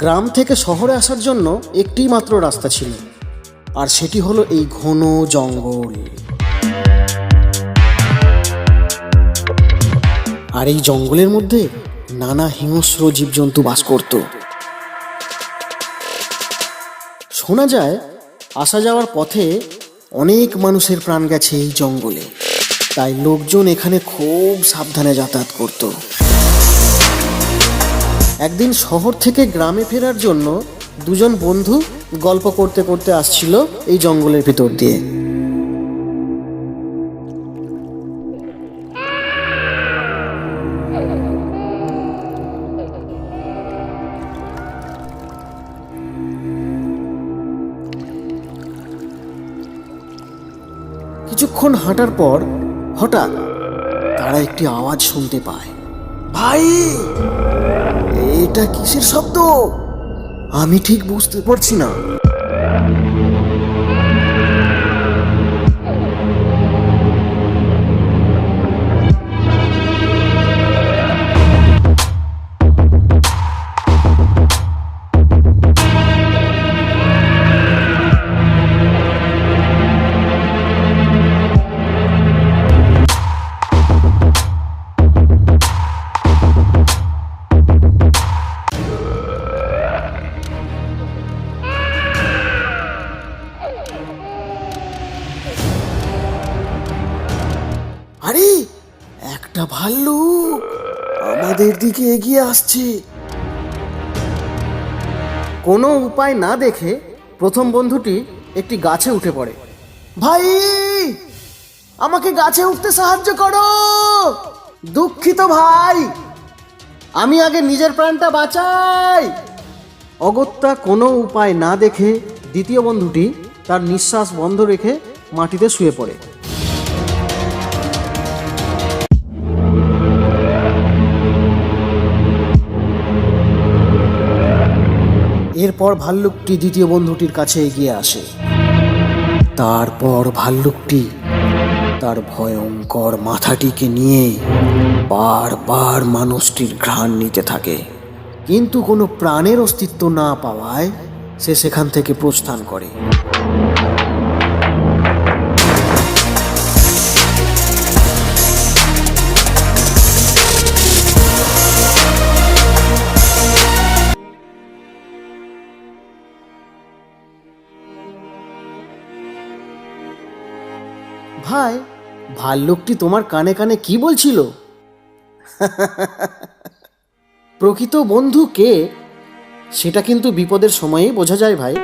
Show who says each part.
Speaker 1: গ্রাম থেকে শহরে আসার জন্য একটি মাত্র রাস্তা ছিল, আর সেটি হলো এই ঘন জঙ্গল। আর এই জঙ্গলের মধ্যে নানা হিংস্র জীবজন্তু বাস করত। শোনা যায় আসা যাওয়ার পথে অনেক মানুষের প্রাণ গেছে এই জঙ্গলে, তাই লোকজন এখানে খুব সাবধানে যাতায়াত করত। একদিন শহর থেকে গ্রামে ফেরার জন্য দুজন বন্ধু গল্প করতে করতে আসছিল এই জঙ্গলের ভিতর দিয়ে। কিছুক্ষণ হাঁটার পর হঠাৎ তারা একটি আওয়াজ শুনতে পায়। ভাই, এটা কিসের শব্দ? আমি ঠিক বুঝতে পারছি না। আরে, একটা ভাল্লুক আমাদের দিকে এগিয়ে আসছে। কোনো উপায় না দেখে প্রথম বন্ধুটি একটি গাছে উঠে পড়ে। ভাই, আমাকে গাছে উঠতে সাহায্য করো। দুঃখিত ভাই, আমি আগে নিজের প্রাণটা বাঁচাই। অগত্যা কোনো উপায় না দেখে দ্বিতীয় বন্ধুটি তার নিঃশ্বাস বন্ধ রেখে মাটিতে শুয়ে পড়ে। এরপর ভাল্লুকটি দ্বিতীয় বন্ধুটির কাছে এগিয়ে আসে। তারপর ভাল্লুকটি তার ভয়ঙ্কর মাথাটিকে নিয়ে বারবার মানুষটির ঘ্রাণ নিতে থাকে, কিন্তু কোনো প্রাণের অস্তিত্ব না পাওয়ায় সে সেখান থেকে প্রস্থান করে। ভাই, ভাল্লুকটি তোমার কানে কানে কি বলছিল? প্রকৃত বন্ধু কে সেটা কিন্তু বিপদের সময়েই বোঝা যায় ভাই।